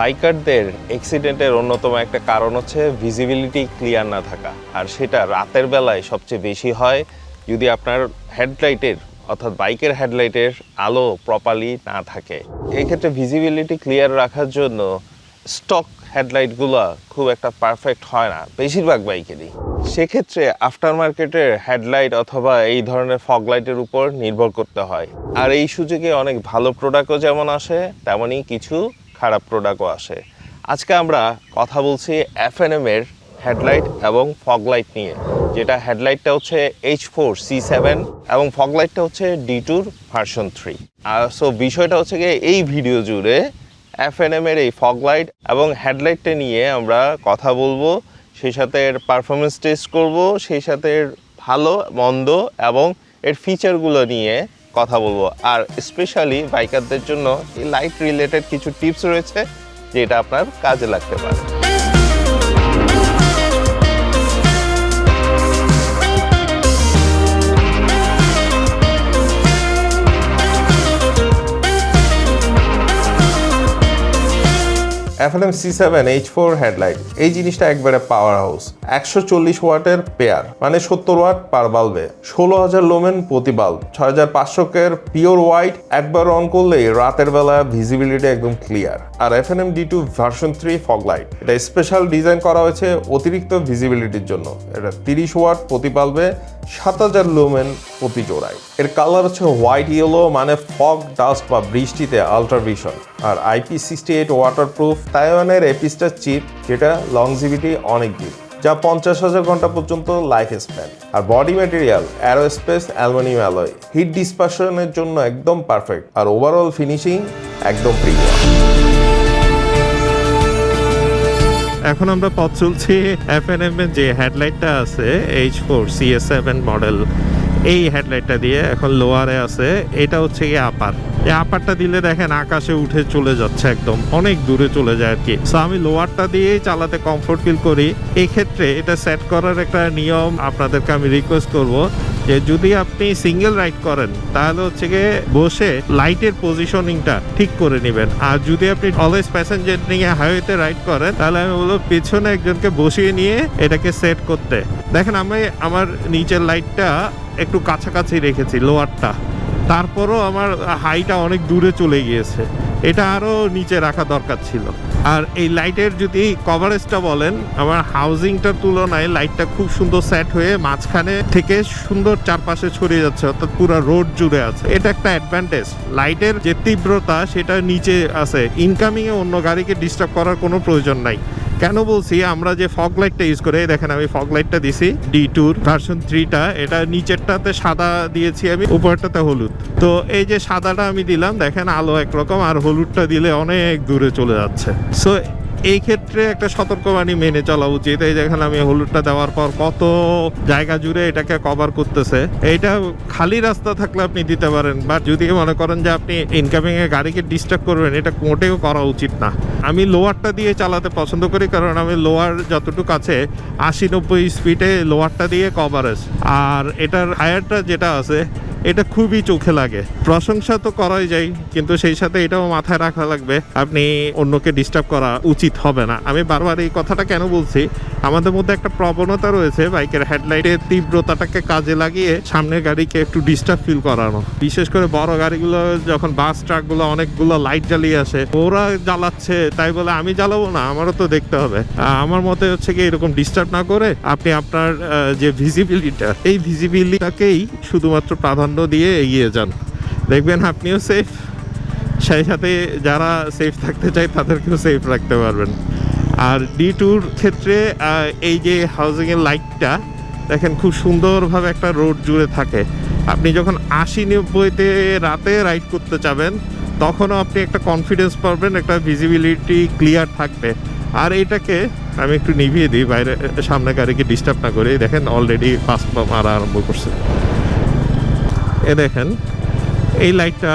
বাইকারদের অ্যাক্সিডেন্টের অন্যতম একটা কারণ হচ্ছে ভিজিবিলিটি ক্লিয়ার না থাকা, আর সেটা রাতের বেলায় সবচেয়ে বেশি হয় যদি আপনার হেডলাইটের অর্থাৎ বাইকের হেডলাইটের আলো প্রপারলি না থাকে। এক্ষেত্রে ভিজিবিলিটি ক্লিয়ার রাখার জন্য স্টক হেডলাইটগুলো খুব একটা পারফেক্ট হয় না বেশিরভাগ বাইকেরই। সেক্ষেত্রে আফটার মার্কেটের হেডলাইট অথবা এই ধরনের ফগ লাইটের উপর নির্ভর করতে হয়। আর এই সুযোগে অনেক ভালো প্রোডাক্টও যেমন আসে, তেমনই কিছু খারাপ প্রোডাক্টও আসে। আজকে আমরা কথা বলছি F&M এর হেডলাইট এবং ফগ লাইট নিয়ে, যেটা হেডলাইটটা হচ্ছে H4C7 এবং ফগ লাইটটা হচ্ছে D2 ভার্সন 3। আর সো বিষয়টা হচ্ছে গিয়ে এই ভিডিও জুড়ে F&M এর এই ফগ লাইট এবং হেডলাইটটা নিয়ে আমরা কথা বলবো, সেই সাথে এর পারফরমেন্স টেস্ট করব, সেই সাথে এর ভালো মন্দ এবং এর ফিচারগুলো নিয়ে কথা বলবো। আর স্পেশালি বাইকারদের জন্য এই লাইট রিলেটেড কিছু টিপস রয়েছে যেটা আপনার কাজে লাগতে পারে। F&M C7 H4 হেডলাইট এই জিনিসটা একবারে পাওয়ার হাউস। 140 ওয়াটের পেয়ার, মানে 70 ওয়াট পার বাল্বে, 16,000 লোমেন প্রতি বাল্ব, 6500 কের পিওর হোয়াইট। একবার অন করলেই রাতের বেলা ভিজিবিলিটি একদম ক্লিয়ার। আর F&M D2 version 3 fog light, এটা স্পেশাল ডিজাইন করা হয়েছে অতিরিক্ত ভিজিবিলিটির জন্য। এটা 30 ওয়াট প্রতি বাল্বে, 7000 লোমেন প্রতি জোড়ায়। এর কালার হচ্ছে হোয়াইট ইয়েলো, মানে ফগ, ডাস্ট বা বৃষ্টিতে আলট্রাভিশন। আর IP68 ওয়াটারপ্রুফ, তাইওয়ানের এপিস্টার চিপ, যেটা লংজিভিটি অনেক দিন, যা 50,000 ঘন্টা পর্যন্ত লাইফ স্প্যান। আর body material aerospace aluminium alloy, heat ডিসপারশনের জন্য একদম পারফেক্ট। আর ওভারঅল ফিনিশিং একদম প্রিমিয়াম। এখন আমরা পথ চলছি F&M এর যে হেডলাইটটা আছে H4C7 মডেল, এই হেডলাইটটা দিয়ে। এখন লোয়ারে আছে, এটা হচ্ছে গিয়ে আপার। এই আপারটা দিলে দেখেন আকাশে উঠে চলে যাচ্ছে, একদম অনেক দূরে চলে যায় আর কি। সো আমি লোয়ারটা দিয়েই চালাতে কমফোর্ট ফিল করি। এই ক্ষেত্রে এটা সেট করার একটা নিয়ম আপনাদেরকে আমি রিকোয়েস্ট করব যে যদি আপনি সিঙ্গেল রাইড করেন তাহলে হচ্ছে গিয়ে বসে লাইটের পজিশনিংটা ঠিক করে নেবেন। আর যদি আপনি অলওয়েজ প্যাসেঞ্জার নিয়ে হাইওয়েতে রাইড করেন তাহলে আমি বলবো পিছনে একজনকে বসিয়ে নিয়ে এটাকে সেট করতে। দেখেন আমি আমার নিচের লাইটটা একটু কাছাকাছি রেখেছি লোয়ারটা, তারপরও আমার হাইটা অনেক দূরে চলে গিয়েছে। এটা আরও নিচে রাখা দরকার ছিল। আর এই লাইটের যদি কভারেজটা বলেন, আমার হাউজিংটার তুলনায় লাইটটা খুব সুন্দর সেট হয়ে মাঝখানে থেকে সুন্দর চারপাশে ছড়িয়ে যাচ্ছে, অর্থাৎ পুরো রোড জুড়ে আছে। এটা একটা অ্যাডভান্টেজ। লাইটের যে তীব্রতা সেটা নিচে আছে, ইনকামিংয়ে অন্য গাড়িকে ডিস্টার্ব করার কোনো প্রয়োজন নাই। কেন বলছি, আমরা যে ফগ লাইটটা ইউজ করে, দেখেন আমি ফগ লাইটটা দিছি D2 ভার্সন 3টা, এটা নিচেরটাতে সাদা দিয়েছি আমি, উপরটাতে হলুদ। তো এই যে সাদাটা আমি দিলাম, দেখেন আলো একরকম, আর হলুদটা দিলে অনেক দূরে চলে যাচ্ছে। সো এই ক্ষেত্রে একটা সতর্কবাণী মেনে চলা উচিত। এই দেখেন আমি হলুদটা দেওয়ার পর কত জায়গা জুড়ে এটাকে কভার করতেছে। এইটা খালি রাস্তা থাকলে আপনি দিতে পারেন, বাট যদি মনে করেন যে আপনি ইনকামিং এ গাড়িকে ডিস্টার্ব করবেন, এটা মোটেও করা উচিত না। আমি লোয়ারটা দিয়ে চালাতে পছন্দ করি, কারণ আমি লোয়ার যতটুকু আছে 80-90 স্পিডে লোয়ারটা দিয়ে কভারেজ। আর এটার হায়ারটা যেটা আছে এটা খুবই চোখে লাগে। প্রশংসা তো করাই যায়, কিন্তু সেই সাথে এটাও মাথায় রাখা লাগবে আপনি অন্যকে ডিস্টার্ব করা উচিত হবে না। আমি বারবার এই কথাটা কেন বলছি, আমাদের মধ্যে একটা প্রবণতা রয়েছে বাইকের হেডলাইটের তীব্রতাটাকে কাজে লাগিয়ে সামনের গাড়িকে একটু ডিস্টার্ব ফিল করানো। বিশেষ করে বড় গাড়িগুলো যখন বাস ট্রাকগুলো অনেকগুলো লাইট জ্বালিয়ে আসে, ওরা জ্বালাচ্ছে তাই বলে আমি জ্বালাবো না, আমারও তো দেখতে হবে। আমার মতে হচ্ছে কি, এরকম ডিস্টার্ব না করে আপনি আপনার যে ভিজিবিলিটিটা, এই ভিজিবিলিটিটাকেই শুধুমাত্র প্রাধান্য দিয়ে এগিয়ে যান, দেখবেন আপনিও সেফ, সেই সাথে যারা সেফ থাকতে চায় তাদেরকেও সেফ রাখতে পারবেন। আর D2'র ক্ষেত্রে এই যে হাউজিংয়ের লাইটটা দেখেন খুব সুন্দরভাবে একটা রোড জুড়ে থাকে। আপনি যখন 80-90-তে রাতে রাইড করতে চাবেন তখনও আপনি একটা কনফিডেন্স পাবেন, একটা ভিজিবিলিটি ক্লিয়ার থাকবে। আর এটাকে আমি একটু নিভিয়ে দিই বাইরে, সামনে গাড়িকে ডিস্টার্ব না করে। দেখেন অলরেডি ফাস্ট মারা আরম্ভ করছে। এ দেখেন এই লাইটটা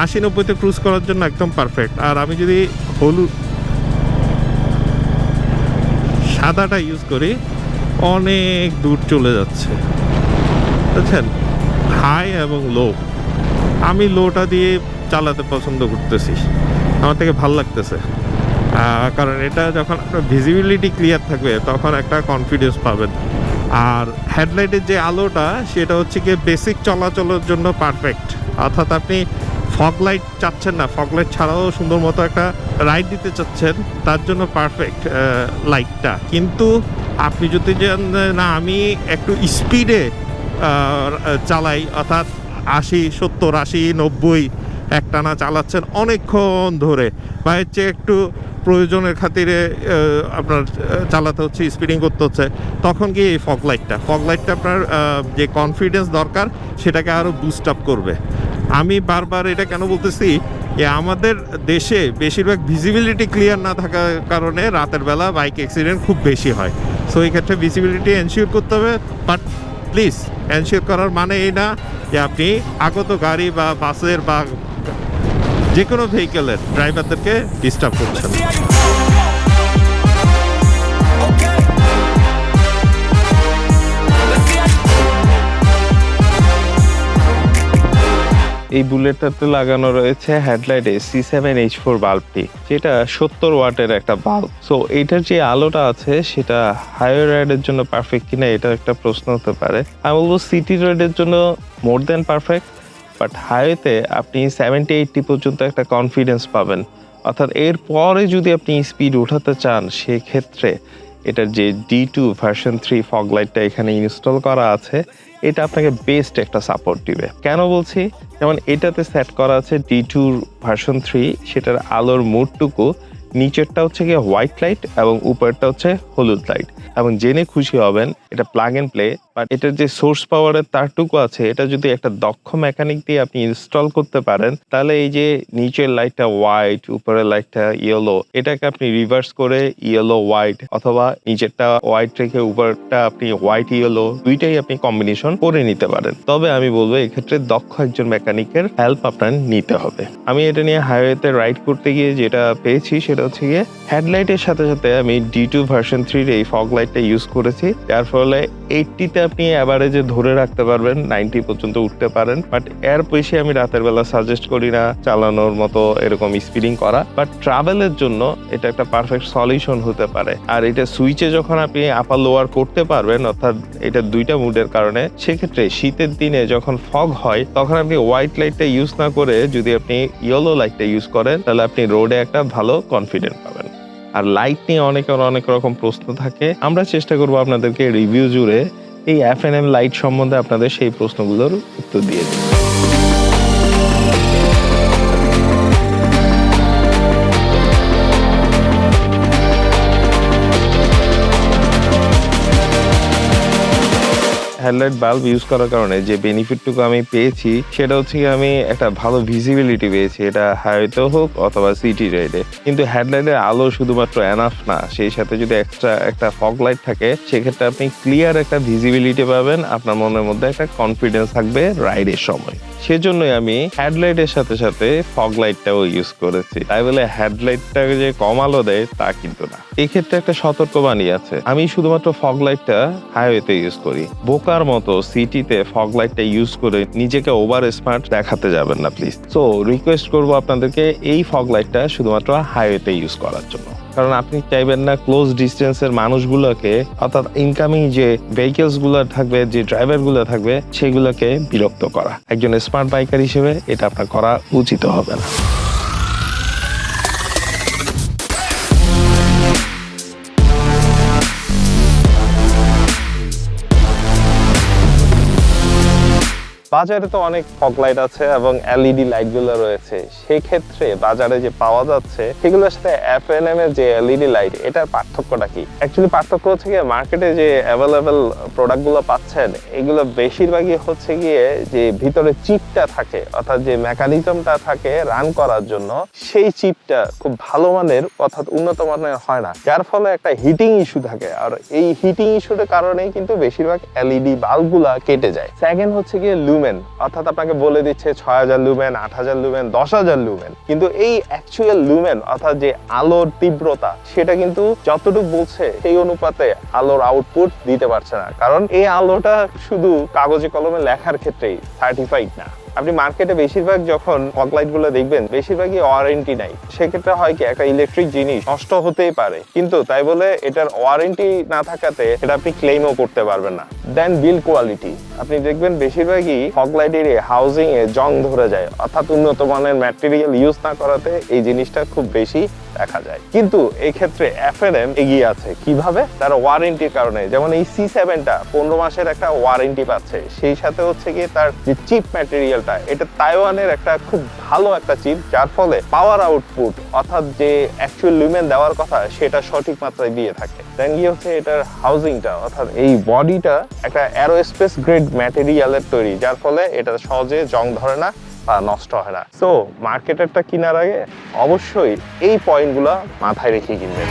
80-90-তে ক্রুজ করার জন্য একদম পারফেক্ট। আর আমি যদি হলুদ সাদাটা ইউজ করি, অনেক দূর চলে যাচ্ছে, বুঝছেন, হাই এবং লো। আমি লোটা দিয়ে চালাতে পছন্দ করতেছি, আমার থেকে ভাল লাগতেছে। কারণ এটা যখন আপনার ভিজিবিলিটি ক্লিয়ার থাকবে তখন একটা কনফিডেন্স পাবেন। আর হেডলাইটের যে আলোটা সেটা হচ্ছে গিয়ে বেসিক চলাচলের জন্য পারফেক্ট, অর্থাৎ আপনি ফগ লাইট চাচ্ছেন না, ফগ লাইট ছাড়াও সুন্দর মতো একটা রাইড দিতে চাচ্ছেন, তার জন্য পারফেক্ট লাইটটা। কিন্তু আপনি যদি না আমি একটু স্পিডে চালাই, অর্থাৎ 80, 70, 80, 90 একটানা চালাচ্ছেন অনেকক্ষণ ধরে, বা হচ্ছে একটু প্রয়োজনের খাতিরে আপনার চালাতে হচ্ছে, স্পিডিং করতে হচ্ছে, তখন কি এই ফগ লাইটটা আপনার যে কনফিডেন্স দরকার সেটাকে আরও বুস্ট আপ করবে। আমি বারবার এটা কেন বলতেছি, যে আমাদের দেশে বেশিরভাগ ভিজিবিলিটি ক্লিয়ার না থাকার কারণে রাতের বেলা বাইক অ্যাক্সিডেন্ট খুব বেশি হয়। সো এই ক্ষেত্রে ভিজিবিলিটি এনশিওর করতে হবে, বাট প্লিজ এনশিওর করার মানে এই না যে আপনি আগত গাড়ি বা বাসের বা যে কোনো ভেহিকেলের ড্রাইভারদেরকে ডিস্টার্ব করছেন। এই বুলেটটাতে লাগানো রয়েছে হেডলাইটে C7H4 বাল্বটি, যেটা 70 ওয়াটের একটা বাল্ব। সো এইটার যে আলোটা আছে সেটা হাইওয়ে রাইডের জন্য পারফেক্ট কিনা এটা একটা প্রশ্ন হতে পারে। আমি বলবো সিটি রাইডের জন্য মোর দেন পারফেক্ট, বাট হাইওয়েতে আপনি 70-80 পর্যন্ত একটা কনফিডেন্স পাবেন। অর্থাৎ এরপরে যদি আপনি স্পিড উঠাতে চান সেক্ষেত্রে এটার যে D2 ভার্সন 3 ফগ লাইটটা এখানে ইনস্টল করা আছে, এটা আপনাকে বেস্ট একটা সাপোর্ট দিবে। কেন বলছি, যেমন এটাতে সেট করা আছে D2 ভার্সন 3, সেটার আলোর মুডটুকু নিচেরটা হচ্ছে গিয়ে হোয়াইট লাইট এবং উপরেরটা হচ্ছে হলুদ লাইট, এবং জেনে খুশি হবেন এটা প্লাগ এন্ড প্লে। বাট এটার যে সোর্স পাওয়ারের তারটুকু আছে, এটা যদি একটা দক্ষ মেকানিক দিয়ে আপনি ইনস্টল করতে পারেন, তাহলে এই যে নিচের লাইটটা হোয়াইট, উপরের লাইটটা ইয়েলো, এটাকে আপনি রিভার্স করে ইয়েলো হোয়াইট, অথবা নিচেরটা হোয়াইট রেখে উপরটা আপনি হোয়াইট ইয়েলো, দুইটাই আপনি কম্বিনেশন করে নিতে পারেন। তবে আমি বলবো এক্ষেত্রে দক্ষ একজন মেকানিকের হেল্প আপনার নিতে হবে। আমি এটা নিয়ে হাইওয়েতে রাইড করতে গিয়ে যেটা পেয়েছি সেটা হচ্ছে গিয়ে হেডলাইটের সাথে সাথে আমি D2 ভার্সন 3 এই ফগ লাইটটা ইউজ করেছি, যার ফলে 80-তে আপনি অ্যাভারেজে ধরে রাখতে পারবেন, 90 পর্যন্ত উঠতে পারেন। বাট এর বেশি আমি রাতের বেলা সাজেস্ট করি না চালানোর মতো এরকম স্পিডিং করা, বাট ট্রাভেলের জন্য এটা একটা পারফেক্ট সলিউশন হতে পারে। আর এটা সুইচে যখন আপনি আপার লোয়ার করতে পারবেন, অর্থাৎ এটা দুইটা মুডের কারণে, সেক্ষেত্রে শীতের দিনে যখন ফগ হয় তখন আপনি হোয়াইট লাইটটা ইউজ না করে যদি আপনি ইয়েলো লাইটটা ইউজ করেন, তাহলে আপনি রোডে একটা ভালো কনফিডেন্ট পাবেন। আর লাইট নিয়ে অনেক রকম প্রশ্ন থাকে, আমরা চেষ্টা করবো আপনাদেরকে রিভিউ জুড়ে এই FNM লাইট সম্বন্ধে আপনাদের সেই প্রশ্নগুলোর উত্তর দিয়ে দিই। হেডলাইট বাল্ব ইউজ করার কারণে যে বেনিফিটটুকু আমি পেয়েছি সেটা হচ্ছে কি, আমি একটা ভালো ভিজিবিলিটি পেয়েছি, এটা হাইওয়েতেও হোক অথবা সিটি রাইডে। কিন্তু হেডলাইটের আলো শুধুমাত্র এনাফ না, সেই সাথে যদি এক্সট্রা একটা ফগ লাইট থাকে সেক্ষেত্রে আপনি ক্লিয়ার একটা ভিজিবিলিটি পাবেন, আপনার মনের মধ্যে একটা কনফিডেন্স থাকবে রাইডের সময়। সেজন্যই আমি হেডলাইটের সাথে সাথে ফগ লাইটটাও ইউজ করেছি। তাই বলে হেডলাইটটাকে যে কম আলো দেয় তা কিন্তু না, এই ক্ষেত্রে একটা সতর্কবাণী আছে। আমি শুধুমাত্র ফগ লাইটটা হাইওয়েতে ইউজ করি, বোকার মতো সিটিতে ফগ লাইটটা ইউজ করে নিজেকে ওভার স্মার্ট দেখাতে যাবেন না প্লিজ। সো রিকোয়েস্ট করবো আপনাদেরকে এই ফগ লাইটটা শুধুমাত্র হাইওয়েতে ইউজ করার জন্য, কারণ আপনি চাইবেন না ক্লোজ ডিস্টেন্সের মানুষগুলোকে, অর্থাৎ ইনকামিং যে ভেহিকেলস গুলো থাকবে, যে ড্রাইভার গুলো থাকবে, সেগুলোকে বিরক্ত করা। একজন স্মার্ট বাইকার হিসেবে এটা আপনার করা উচিত হবে না। বাজারে তো অনেক ফগ লাইট আছে এবং LED লাইট গুলো রয়েছে, সেই ক্ষেত্রে বাজারে যে পাওয়া যাচ্ছে সেগুলোর সাথে FNM এর যে LED লাইট, এটার পার্থক্যটা কি? অ্যাকচুয়ালি পার্থক্য হচ্ছে গিয়ে মার্কেটে যে অ্যাভেলেবেল প্রোডাক্ট গুলো পাচ্ছেন এগুলো বেশিরভাগই হচ্ছে গিয়ে যে ভিতরে চিপটা থাকে, অর্থাৎ যে মেকানিজমটা থাকে রান করার জন্য, সেই চিপটা খুব ভালো মানের অর্থাৎ উন্নত মানের হয় না, যার ফলে একটা হিটিং ইস্যু থাকে। আর এই হিটিং ইস্যুর কারণেই কিন্তু বেশিরভাগ LED বাল্বগুলা কেটে যায়। সেকেন্ড হচ্ছে গিয়ে লুমেন, অর্থাৎ আপনাকে বলে দিচ্ছে 6000 লুমেন, 8000 লুমেন, 10000 লুমেন, কিন্তু এই অ্যাকচুয়াল লুমেন অর্থাৎ যে আলোর তীব্রতা সেটা কিন্তু যতটুকু বলছে সেই অনুপাতে আলোর আউটপুট দিতে পারছে না, কারণ এই আলোটা শুধু কাগজে কলমে লেখার ক্ষেত্রেই সার্টিফাইড না। আপনি মার্কেটে বেশিরভাগ যখন ফগ লাইটগুলো দেখবেন বেশিরভাগই ওয়ারেন্টি নাই। সেক্ষেত্রে হয় কি, একটা ইলেকট্রিক জিনিস নষ্ট হতেই পারে, কিন্তু তাই বলে এটার ওয়ারেন্টি না থাকাতে এটা আপনি ক্লেমও করতে পারবেন না। দেন বিল্ড কোয়ালিটি, আপনি দেখবেন বেশিরভাগই ফগ লাইটের হাউজিং এ জং ধরে যায়, অর্থাৎ উন্নত মানের ম্যাটেরিয়াল ইউজ না করাতে এই জিনিসটা খুব বেশি দেখা যায়। কিন্তু এই ক্ষেত্রে এফএনএম এগিয়ে আছে কিভাবে, তার ওয়ারেন্টির কারণে। যেমন এই C7টা 15 মাসের একটা ওয়ারেন্টি পাচ্ছে, সেই সাথে হচ্ছে গিয়ে তার যে চিপ ম্যাটেরিয়ালটা, এটা তাইওয়ানের একটা খুব ভালো একটা চিপ, যার ফলে পাওয়ার আউটপুট অর্থাৎ যে অ্যাকচুয়াল লুমেন দেওয়ার কথা সেটা সঠিক মাত্রায় দিয়ে থাকে। দেন গিয়ে হচ্ছে এটার হাউজিংটা, অর্থাৎ এই বডিটা একটা অ্যারোস্পেস গ্রেড ম্যাটেরিয়ালের তৈরি, যার ফলে এটা সহজে জং ধরে না বা নষ্ট হয় না। সো মার্কেটারটা কেনার আগে অবশ্যই এই পয়েন্টগুলো মাথায় রেখে কিনবেন।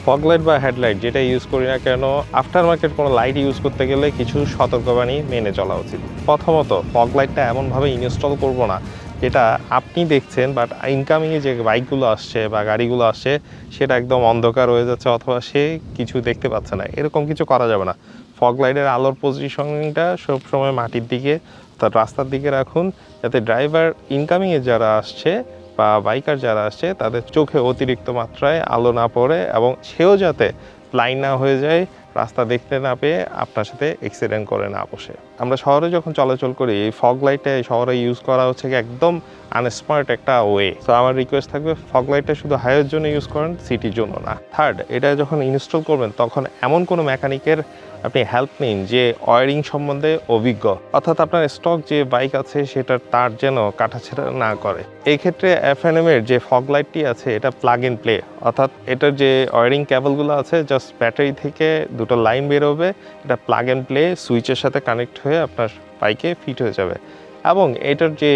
ফগ লাইট বা হেডলাইট যেটা ইউজ করি না কেন, আফটার মার্কেট কোনো লাইট ইউজ করতে গেলে কিছু সতর্কবাণী মেনে চলা উচিত। প্রথমত, ফগ লাইটটা এমনভাবে ইনস্টল করব না যেটা আপনি দেখছেন বাট ইনকামিংয়ে যে বাইকগুলো আসছে বা গাড়িগুলো আসছে সেটা একদম অন্ধকার হয়ে যাচ্ছে অথবা সে কিছু দেখতে পাচ্ছে না, এরকম কিছু করা যাবে না। ফগ লাইটের আলোর পজিশনটা সবসময় মাটির দিকে অর্থাৎ রাস্তার দিকে রাখুন, যাতে ড্রাইভার ইনকামিংয়ে যারা আসছে বা বাইকার যারা আসছে তাদের চোখে অতিরিক্ত মাত্রায় আলো না পড়ে এবং সেও যাতে ব্লাইন্ড না হয়ে যায়, রাস্তা দেখতে না পেয়ে আপনার সাথে অ্যাক্সিডেন্ট করে না বসে। আমরা শহরে যখন চলাচল করি এই ফগ লাইটে শহরে ইউজ করা হচ্ছে একদম আনস্মার্ট একটা ওয়ে। তো আমার রিকোয়েস্ট থাকবে ফগ লাইটটা শুধু হাইওয়ের জন্য ইউজ করেন, সিটির জন্য না। থার্ড, এটা যখন ইনস্টল করবেন তখন এমন কোনো মেকানিকের আপনি হেল্প নিন যে ওয়ারিং সম্বন্ধে অভিজ্ঞ, অর্থাৎ আপনার স্টক যে বাইক আছে সেটার তার যেন কাটাছেঁড়া না করে। এই ক্ষেত্রে এফএনএম এর যে ফগ লাইটটি আছে এটা প্লাগ ইন প্লে, অর্থাৎ এটার যে ওয়ারিং কেবলগুলো আছে জাস্ট ব্যাটারি থেকে দুটো লাইন বেরোবে, এটা প্লাগ ইন প্লে সুইচের সাথে কানেক্ট হয়ে আপনার বাইকে ফিট হয়ে যাবে। এবং এটার যে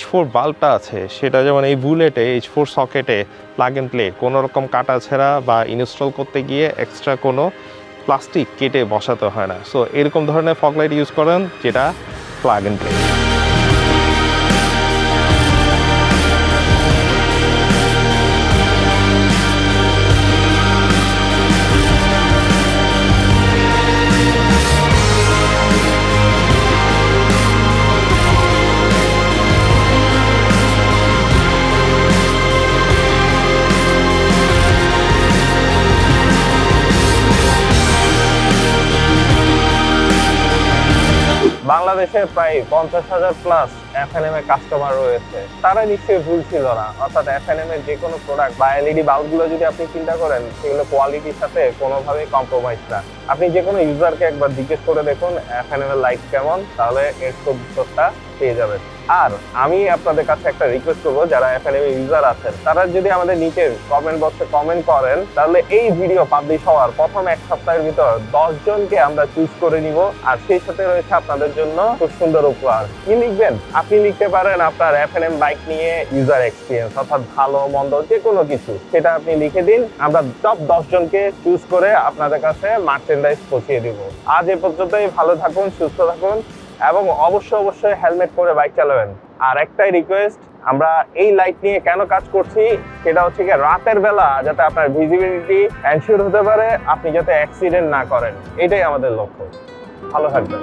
H4 বাল্বটা আছে সেটা যেমন এই বুলেটে H4 সকেটে প্লাগ ইন প্লে, কোনো রকম কাটাছেঁড়া বা ইনস্টল করতে গিয়ে এক্সট্রা কোনো প্লাস্টিক কেটে বসাতে হয় না। সো এরকম ধরনের ফগ লাইট ইউজ করেন যেটা প্লাগ ইন প্লে। বাংলাদেশে প্রায় 50,000 প্লাস এফএনএম এর কাস্টমার রয়েছে, তারা নিশ্চয়ই ভুল ছিল না। অর্থাৎ এফএনএম এর যে কোনো প্রোডাক্ট বা এলইডি বাল্বগুলো যদি আপনি চিন্তা করেন সেগুলো কোয়ালিটির সাথে কোনোভাবেই কম্প্রোমাইজ না। আপনি যে কোনো ইউজারকে একবার জিজ্ঞেস করে দেখুন এফএনএম এর লাইট কেমন, তাহলে এর উত্তরটা পেয়ে যাবেন। আর আমি আপনাদের কাছে একটা রিকোয়েস্ট করবো, যারা এফএনএম ইউজার আছেন তারা যদি আমাদের নিচের কমেন্ট বক্সে কমেন্ট করেন তাহলে এই ভিডিও পাবলিশ হওয়ার প্রথম এক সপ্তাহের ভিতর 10 জনকে আমরা চুজ করে নিব, আর সেই সাথে রয়েছে আপনাদের জন্য খুব সুন্দর উপহার। কি লিখবেন? আপনি লিখতে পারেন আপনার এফএনএম বাইক নিয়ে ইউজার এক্সপিরিয়েন্স, অর্থাৎ ভালো মন্দ যে কোনো কিছু, সেটা আপনি লিখে দিন। আমরা টপ 10 জনকে চুজ করে আপনাদের কাছে মার্চেন্ডাইজ পৌঁছিয়ে দিব। আজ এ পর্যন্তই, ভালো থাকুন, সুস্থ থাকুন এবং অবশ্যই হেলমেট পরে বাইক চালাবেন। আর একটাই রিকোয়েস্ট, আমরা এই লাইট নিয়ে কেন কাজ করছি সেটা হচ্ছে কি, রাতের বেলা যাতে আপনার ভিজিবিলিটি এনশিওর হতে পারে, আপনি যাতে অ্যাক্সিডেন্ট না করেন, এটাই আমাদের লক্ষ্য। ভালো থাকবেন।